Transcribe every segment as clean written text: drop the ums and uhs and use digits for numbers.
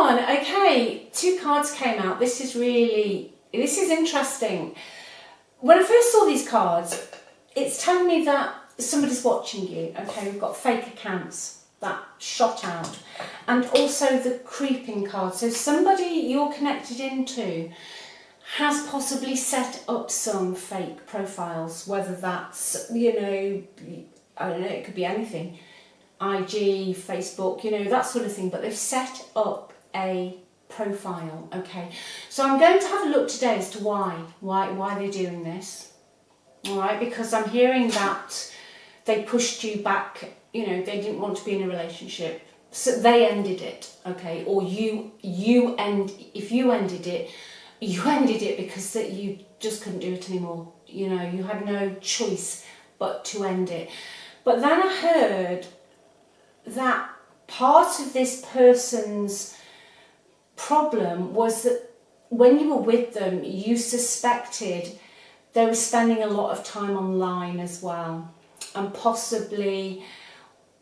on. Okay, 2 cards came out. This is interesting. When I first saw these cards, it's telling me that somebody's watching you. Okay, we've got fake accounts that shot out, and also the creeping card. So somebody you're connected into has possibly set up some fake profiles, whether that's, you know, I don't know, it could be anything, IG, Facebook, you know, that sort of thing, but they've set up a profile. Okay, so I'm going to have a look today as to why they're doing this. All right, because I'm hearing that they pushed you back, you know, they didn't want to be in a relationship, so they ended it. Okay, or if you ended it, you ended it because that you just couldn't do it anymore. You know, you had no choice but to end it. But then I heard that part of this person's problem was that when you were with them, you suspected they were spending a lot of time online as well, and possibly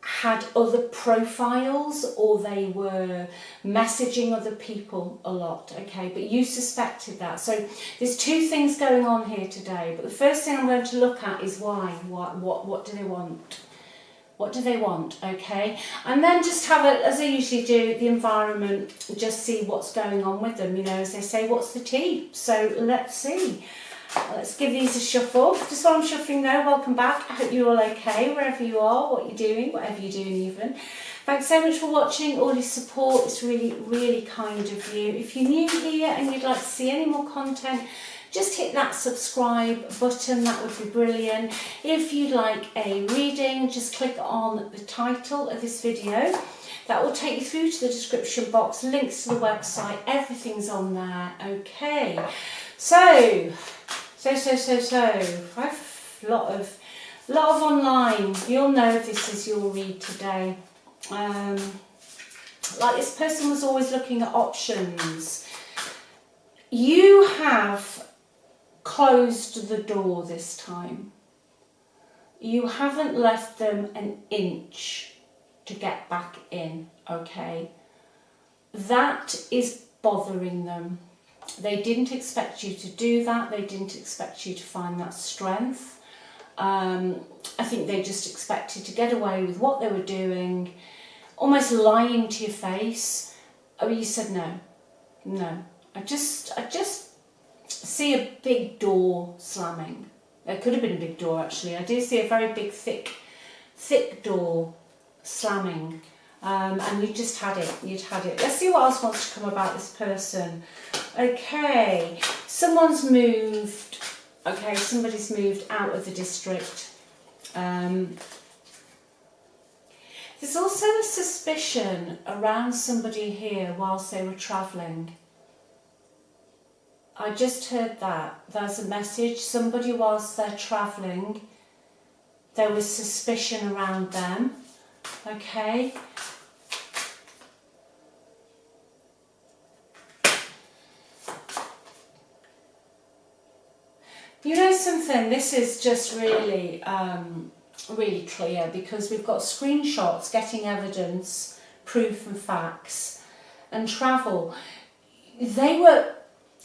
had other profiles, or they were messaging other people a lot. Okay, but you suspected that. So there's 2 things going on here today, but the first thing I'm going to look at is why. What do they want? What do they want? Okay, and then just have a, as I usually do, the environment, just see what's going on with them. You know, as they say, what's the tea? So let's see. Let's give these a shuffle. Just while I'm shuffling though, welcome back. I hope you're all okay, wherever you are, what you're doing, whatever you're doing even. Thanks so much for watching, all your support. It's really, really kind of you. If you're new here and you'd like to see any more content, just hit that subscribe button, that would be brilliant. If you'd like a reading, just click on the title of this video. That will take you through to the description box, links to the website, everything's on there. Okay, so I've a lot of online. You'll know if this is your read today. Like this person was always looking at options. You have closed the door this time. You haven't left them an inch to get back in. Okay, that is bothering them. They didn't expect you to do that. They didn't expect you to find that strength. I think they just expected to get away with what they were doing, almost lying to your face. Oh, you said no. I just see a big door slamming. There could have been a big door actually. I do see a very big, thick door slamming. And you just had it. You'd had it. Let's see what else wants to come about this person. Okay, someone's moved. Okay, somebody's moved out of the district. There's also a suspicion around somebody here whilst they were travelling. I just heard that. There's a message. Somebody whilst they're travelling, there was suspicion around them. Okay. You know something, this is just really, really clear, because we've got screenshots, getting evidence, proof and facts, and travel. They were,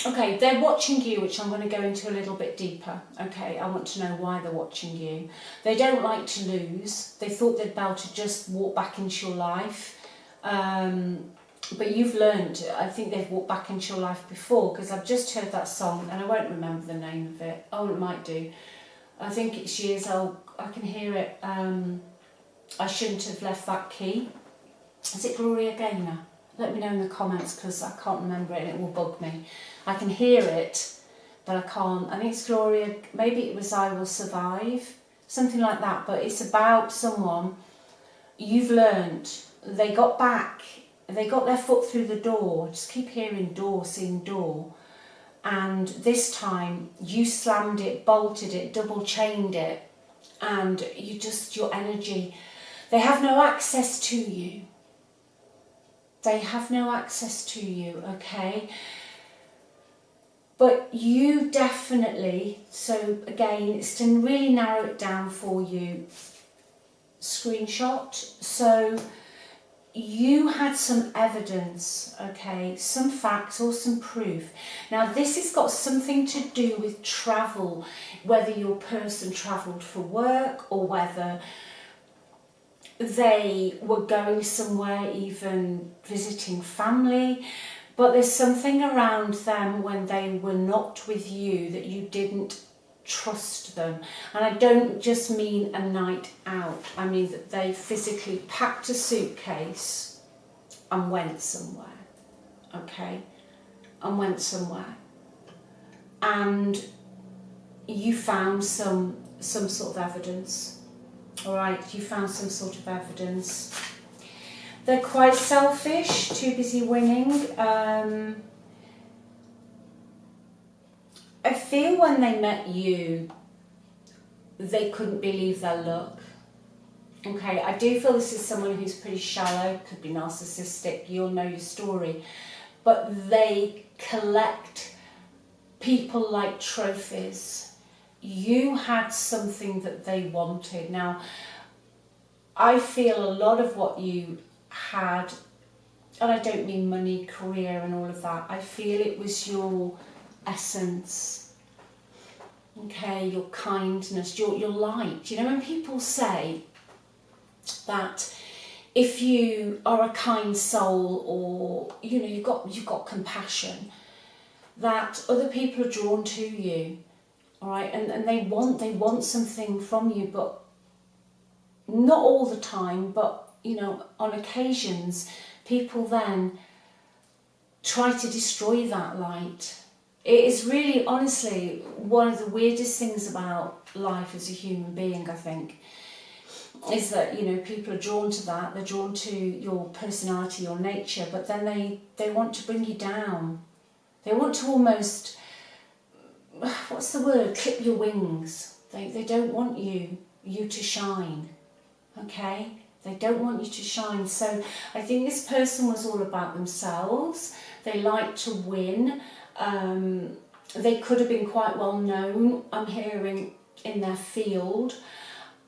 okay, they're watching you, which I'm going to go into a little bit deeper. Okay, I want to know why they're watching you. They don't like to lose. They thought they'd be able to just walk back into your life. But you've learned, I think they've walked back into your life before, because I've just heard that song and I won't remember the name of it. Oh, it might do. I think it's years old. I can hear it. I shouldn't have left that key. Is it Gloria Gaynor? Let me know in the comments, because I can't remember it and it will bug me. I can hear it, but I can't. I think it's Gloria, maybe it was I Will Survive, something like that. But it's about someone you've learned. They got back. They got their foot through the door. Just keep hearing door, seeing door. And this time you slammed it, bolted it, double chained it. And you just, your energy, they have no access to you. They have no access to you, okay? But you definitely, so again, it's to really narrow it down for you, screenshot. So you had some evidence, okay, some facts or some proof. Now this has got something to do with travel, whether your person travelled for work or whether they were going somewhere, even visiting family. But there's something around them when they were not with you that you didn't trust them. And I don't just mean a night out. I mean that they physically packed a suitcase and went somewhere. Okay? And went somewhere. And you found some sort of evidence. Alright, you found some sort of evidence. They're quite selfish, too busy winning. I feel when they met you, they couldn't believe their luck. Okay, I do feel this is someone who's pretty shallow, could be narcissistic, you'll know your story. But they collect people like trophies. You had something that they wanted. Now, I feel a lot of what you had, and I don't mean money, career and all of that, I feel it was your essence, okay, your kindness, your light. You know, when people say that if you are a kind soul, or you know, you've got compassion, that other people are drawn to you, all right, and they want something from you, but not all the time, but you know, on occasions people then try to destroy that light. It is really, honestly, one of the weirdest things about life as a human being, I think, is that, you know, people are drawn to that, they're drawn to your personality, your nature, but then they want to bring you down. They want to almost, what's the word, clip your wings. They don't want you to shine, okay? They don't want you to shine. So I think this person was all about themselves. They like to win. They could have been quite well known, I'm hearing, in their field.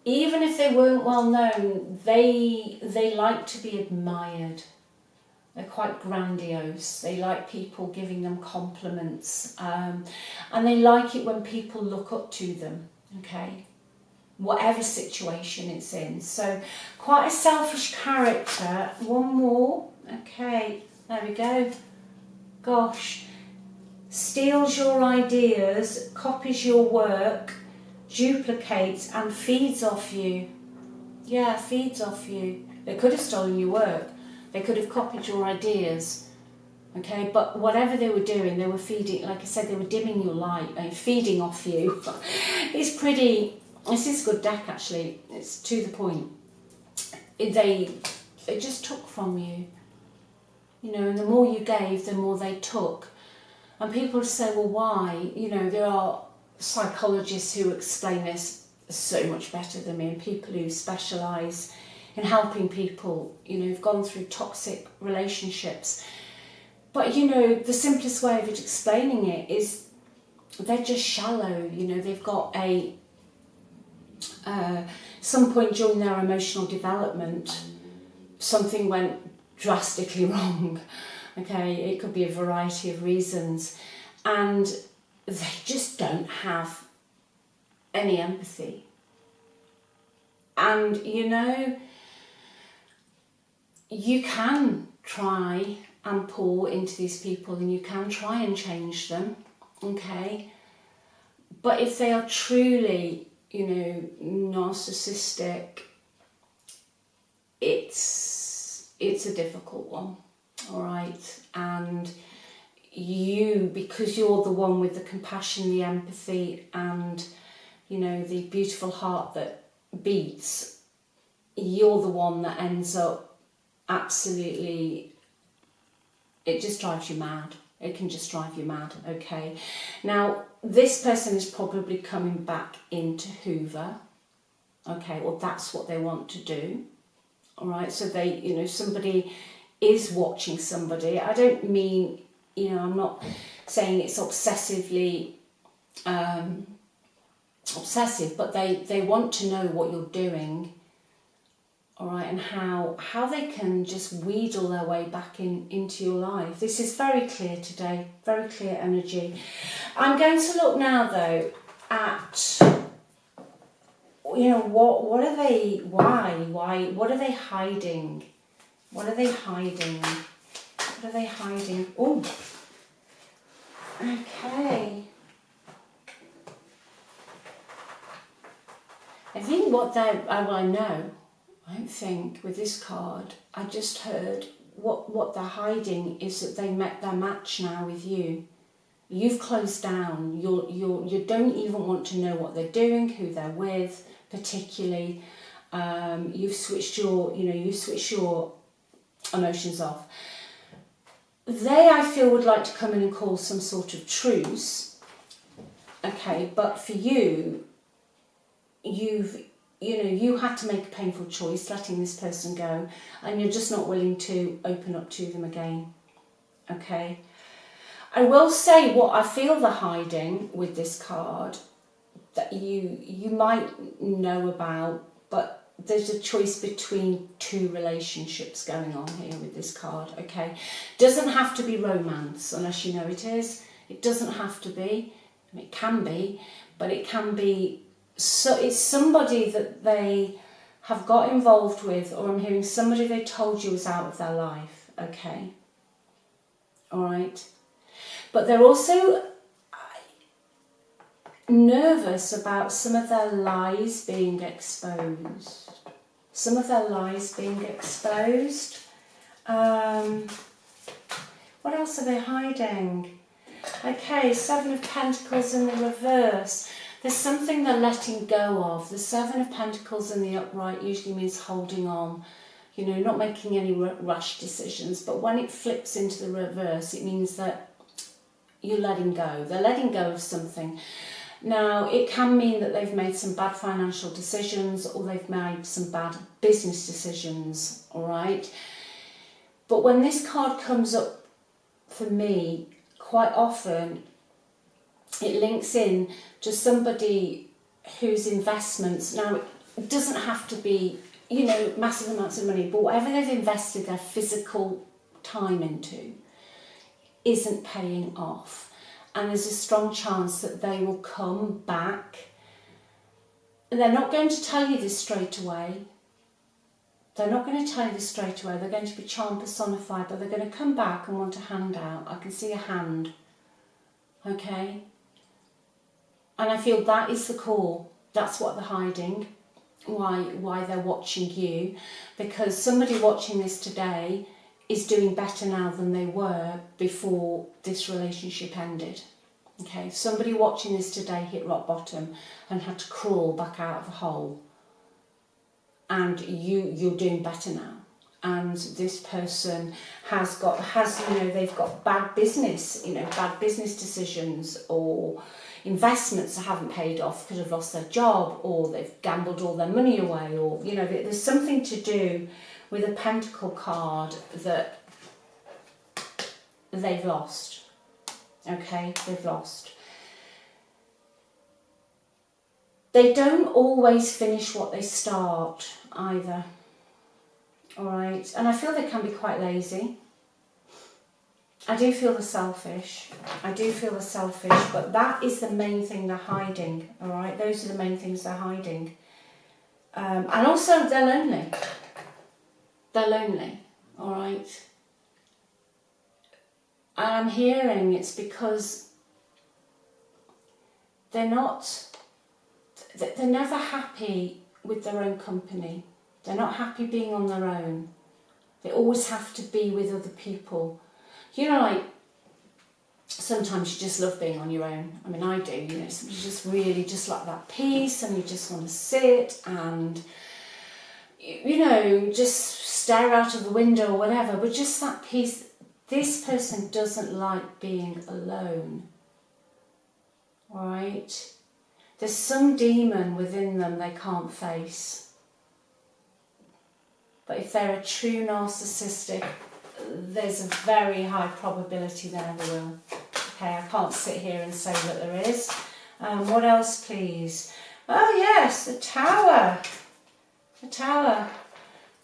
Even if they weren't well known, they like to be admired. They're quite grandiose. They like people giving them compliments. And they like it when people look up to them, okay? Whatever situation it's in. So quite a selfish character. One more. Okay, there we go. Gosh. Steals your ideas, copies your work, duplicates and feeds off you. Yeah, feeds off you. They could have stolen your work. They could have copied your ideas. Okay, but whatever they were doing, they were feeding, like I said, they were dimming your light and feeding off you. It's pretty, this is a good deck actually. It's to the point. They just took from you. You know, and the more you gave, the more they took. And people say, well, why? You know, there are psychologists who explain this so much better than me, and people who specialise in helping people, you know, who've gone through toxic relationships. But, you know, the simplest way of explaining it is they're just shallow. You know, they've got some point during their emotional development, something went drastically wrong. Okay, it could be a variety of reasons, and they just don't have any empathy. And you know, you can try and pour into these people, and you can try and change them, okay? But if they are truly, you know, narcissistic, it's a difficult one. All right, and you, because you're the one with the compassion, the empathy, and you know, the beautiful heart that beats, you're the one that ends up absolutely, it just drives you mad. It can just drive you mad, okay? Now, this person is probably coming back into Hoover, okay, or that's what they want to do, all right? So they, you know, somebody is watching somebody. I don't mean, you know, I'm not saying it's obsessively obsessive, but they want to know what you're doing, all right, and how they can just wheedle their way back into your life. This is very clear today, very clear energy. I'm going to look now though at, you know, what are they, why, what are they hiding? What are they hiding? What are they hiding? Oh, okay. I think what they're, well, I know, I don't think with this card, I just heard what they're hiding is that they met their match now with you. You've closed down. You don't even want to know what they're doing, who they're with, particularly. You've switched your emotions off. They, I feel, would like to come in and call some sort of truce. Okay, but for you, you had to make a painful choice, letting this person go, and you're just not willing to open up to them again. Okay. I will say what I feel they're hiding with this card that you might know about, but there's a choice between two relationships going on here with this card, okay? Doesn't have to be romance unless you know it is. It doesn't have to be. I mean, it can be, but it can be, so it's somebody that they have got involved with, or I'm hearing somebody they told you was out of their life, okay? All right. But they're also nervous about some of their lies being exposed. Some of their lies being exposed. What else are they hiding? Okay, Seven of Pentacles in the reverse. There's something they're letting go of. The Seven of Pentacles in the upright usually means holding on. You know, not making any rash decisions. But when it flips into the reverse, it means that you're letting go. They're letting go of something. Now, it can mean that they've made some bad financial decisions or they've made some bad business decisions, all right? But when this card comes up for me, quite often it links in to somebody whose investments, now it doesn't have to be, you know, massive amounts of money, but whatever they've invested their physical time into isn't paying off, and there's a strong chance that they will come back. They're not going to tell you this straight away. They're not going to tell you this straight away. They're going to be charm personified, but they're going to come back and want a handout. I can see a hand. Okay? And I feel that is the call. That's what they're hiding. Why they're watching you. Because somebody watching this today is doing better now than they were before this relationship ended. Okay, somebody watching this today hit rock bottom and had to crawl back out of a hole, and you're doing better now. And this person has they've got bad business decisions or investments that haven't paid off, could have lost their job, or they've gambled all their money away, or there's something to do with a pentacle card that they've lost. Okay, they've lost. They don't always finish what they start either. All right, and I feel they can be quite lazy. I do feel they're selfish. But that is the main thing they're hiding. All right, those are the main things they're hiding. And also they're lonely. They're lonely, all right? And I'm hearing it's because they're never happy with their own company. They're not happy being on their own. They always have to be with other people. You know, like, sometimes you just love being on your own. I mean, I do, you just really just like that peace, and you just want to sit and, just stare out of the window or whatever, but just that peace. This person doesn't like being alone, all right? There's some demon within them they can't face. But if they're a true narcissistic, there's a very high probability there they will. Okay, I can't sit here and say that there is. What else, please? Oh yes, the Tower. The Tower.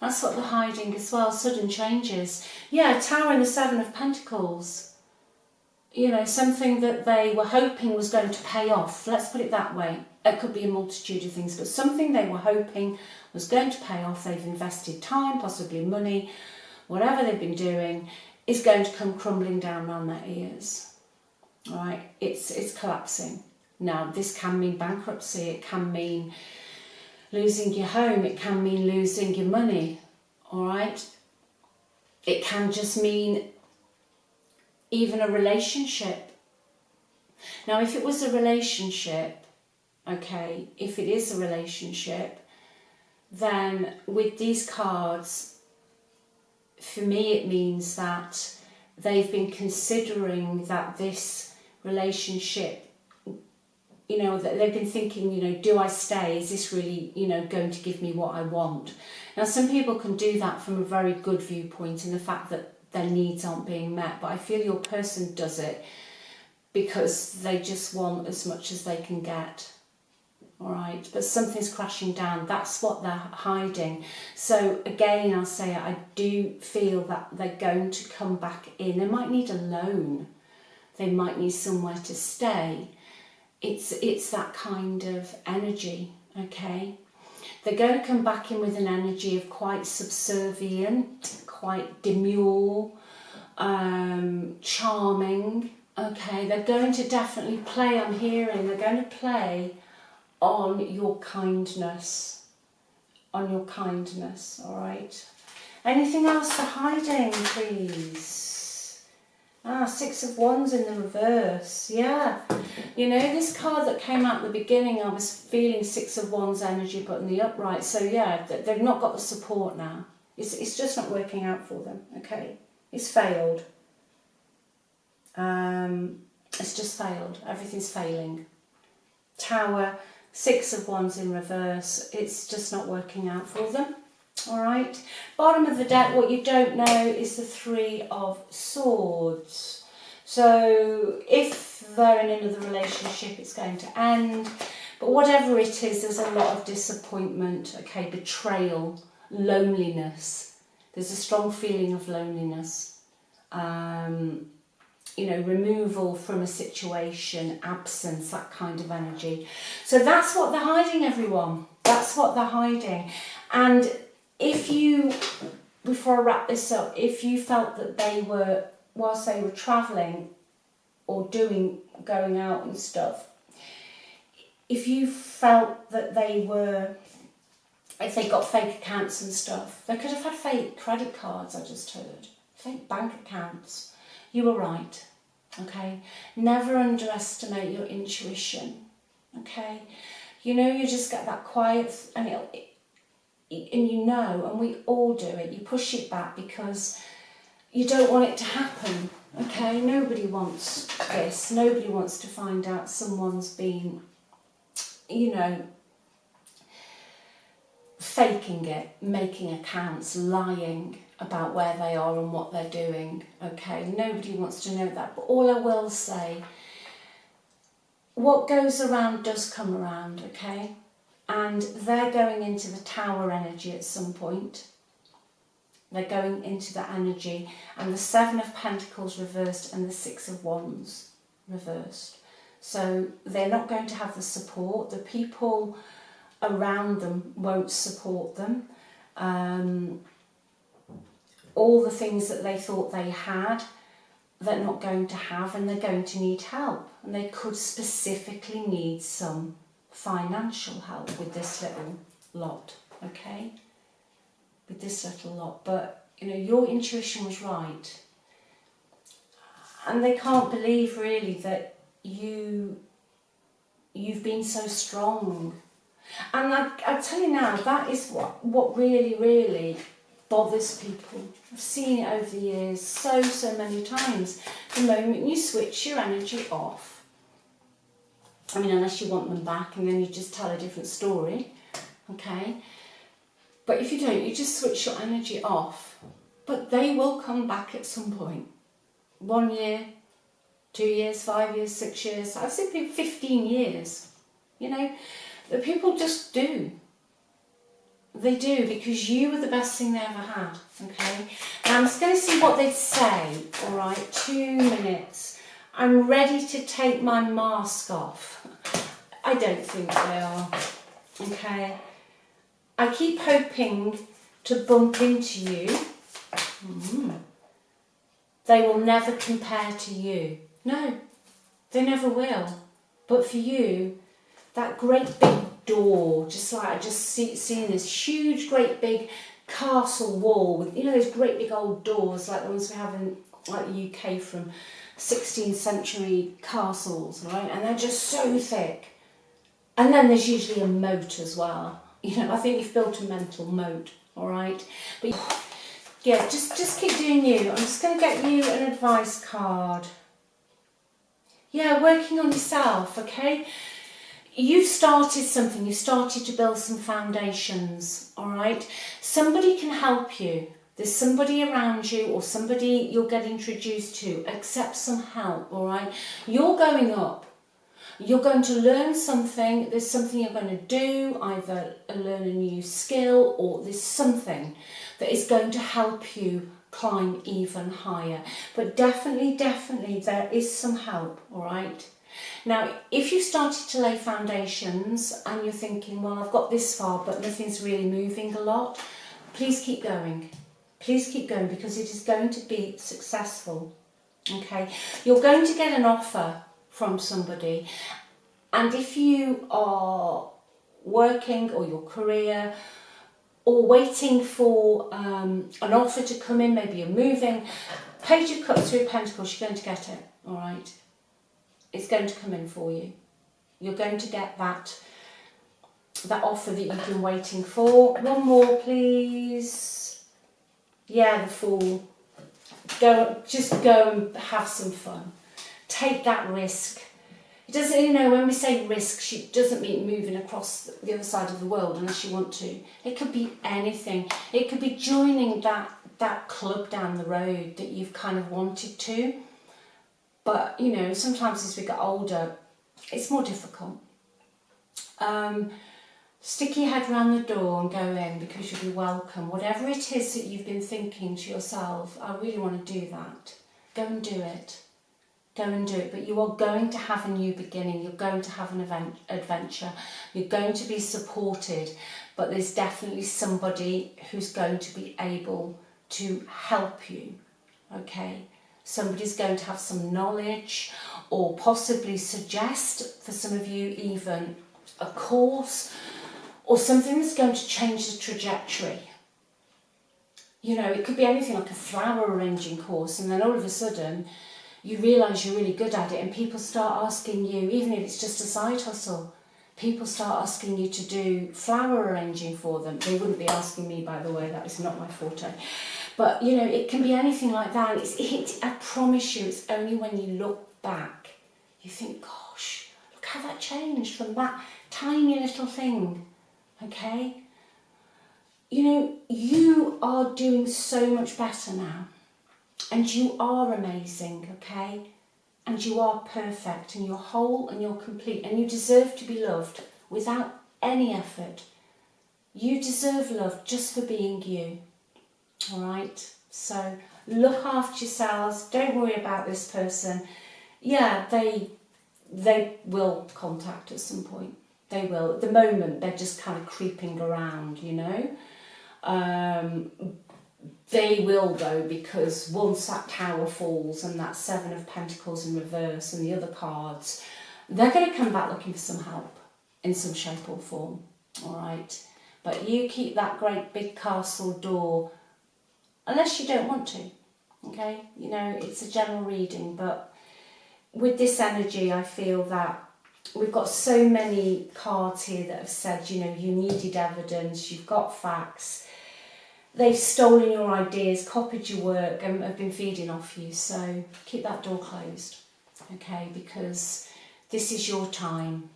That's what they're hiding as well, sudden changes. Yeah, Tower and the Seven of Pentacles. You know, something that they were hoping was going to pay off. Let's put it that way. It could be a multitude of things, but something they were hoping was going to pay off. They've invested time, possibly money, whatever they've been doing, is going to come crumbling down around their ears. All right, it's collapsing. Now, this can mean bankruptcy. It can mean losing your home. It can mean losing your money. All right, it can just mean even a relationship. Now, if it was a relationship, okay, if it is a relationship, then with these cards, for me, it means that they've been considering that this relationship, you know, that they've been thinking, you know, do I stay? Is this really, you know, going to give me what I want? Now, some people can do that from a very good viewpoint in the fact that their needs aren't being met, but I feel your person does it because they just want as much as they can get. All right, but something's crashing down. That's what they're hiding. So again, I'll say I do feel that they're going to come back in. They might need a loan. They might need somewhere to stay. It's that kind of energy, okay? They're going to come back in with an energy of quite subservient, quite demure, charming, okay? They're going to definitely play, I'm hearing, they're going to play on your kindness, all right? Anything else for hiding, please? Six of Wands in the reverse, yeah. You know, this card that came out at the beginning, I was feeling Six of Wands energy, but in the upright, so yeah, they've not got the support now. It's just not working out for them, okay? It's failed. It's just failed. Everything's failing. Tower, Six of Wands in reverse. It's just not working out for them. All right. Bottom of the deck, what you don't know is the Three of Swords. So if they're in another relationship, it's going to end. But whatever it is, there's a lot of disappointment, okay, betrayal, loneliness. There's a strong feeling of loneliness. You know, removal from a situation, absence, that kind of energy. So that's what they're hiding, everyone. That's what they're hiding. And if you, before I wrap this up, if you felt that they were, whilst they were travelling or going out and stuff, if you felt that they were, if they got fake accounts and stuff, they could have had fake credit cards, I just heard, fake bank accounts. You were right, okay? Never underestimate your intuition, okay? You know, you just get that quiet, and you know, and we all do it, you push it back because you don't want it to happen, okay? Nobody wants this. Nobody wants to find out someone's been, you know, faking it, making accounts, lying about where they are and what they're doing, okay? Nobody wants to know that. But all I will say, what goes around does come around, okay? And they're going into the Tower energy at some point. They're going into that energy. And the Seven of Pentacles reversed and the Six of Wands reversed. So they're not going to have the support. The people around them won't support them. All the things that they thought they had, they're not going to have, and they're going to need help. And they could specifically need some financial help with this little lot, okay? With this little lot. But, you know, your intuition was right. And they can't believe, really, that you've been so strong. And I tell you now, that is what really, really bothers people. I've seen it over the years so many times. The moment you switch your energy off, I mean, unless you want them back and then you just tell a different story, okay? But if you don't, you just switch your energy off. But they will come back at some point. 1 year, 2 years, 5 years, 6 years. I've seen people 15 years. You know, the people just do. They do, because you were the best thing they ever had, okay? Now I'm just going to see what they say, all right? 2 minutes. I'm ready to take my mask off. I don't think they are, okay? I keep hoping to bump into you. They will never compare to you. No, they never will. But for you, that great big door, just like I just seeing this huge, great big castle wall with, you know, those great big old doors like the ones we have in like the UK from 16th century castles, right? And they're just so thick. And then there's usually a moat as well. You know, I think you've built a mental moat, all right? But yeah, just keep doing you. I'm just going to get you an advice card. Yeah, working on yourself, okay? You've started something, you've started to build some foundations, all right? Somebody can help you. There's somebody around you or somebody you'll get introduced to. Accept some help, all right? You're going up. You're going to learn something. There's something you're going to do, either learn a new skill or there's something that is going to help you climb even higher. But definitely there is some help, all right? Now, if you've started to lay foundations and you're thinking, well, I've got this far, but nothing's really moving a lot, please keep going. Please keep going, because it is going to be successful, okay? You're going to get an offer from somebody, and if you are working or your career or waiting for an offer to come in, maybe you're moving, Page of Cups, Three of Pentacles, you're going to get it, all right? It's going to come in for you. You're going to get that offer that you've been waiting for. One more, please. Yeah, the Fool. Just go and have some fun. Take that risk. It doesn't, you know, when we say risk, it doesn't mean moving across the other side of the world unless you want to. It could be anything. It could be joining that club down the road that you've kind of wanted to. But, you know, sometimes as we get older, it's more difficult. Stick your head around the door and go in, because you'll be welcome. Whatever it is that you've been thinking to yourself, I really want to do that. Go and do it. Go and do it. But you are going to have a new beginning. You're going to have an adventure. You're going to be supported. But there's definitely somebody who's going to be able to help you. Okay? Somebody's going to have some knowledge, or possibly suggest, for some of you, even a course or something that's going to change the trajectory. You know, it could be anything, like a flower arranging course, and then all of a sudden you realise you're really good at it, and people start asking you, even if it's just a side hustle, people start asking you to do flower arranging for them. They wouldn't be asking me, by the way, that is not my forte. But, you know, it can be anything like that. I promise you, it's only when you look back, you think, gosh, look how that changed from that tiny little thing, okay? You know, you are doing so much better now. And you are amazing, okay? And you are perfect, and you're whole, and you're complete, and you deserve to be loved without any effort. You deserve love just for being you. All right, so look after yourselves. Don't worry about this person. Yeah, they will contact at some point. They will. At the moment, they're just kind of creeping around, you know. They will, though, because once that Tower falls and that Seven of Pentacles in reverse and the other cards, they're going to come back looking for some help in some shape or form. All right, but you keep that great big castle door. Unless you don't want to, okay? You know, it's a general reading, but with this energy, I feel that we've got so many cards here that have said, you know, you needed evidence, you've got facts. They've stolen your ideas, copied your work, and have been feeding off you. So keep that door closed, okay? Because this is your time.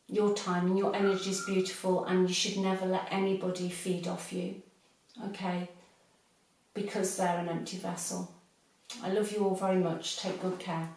Your time, and your energy is beautiful, and you should never let anybody feed off you, okay? Because they're an empty vessel. I love you all very much. Take good care.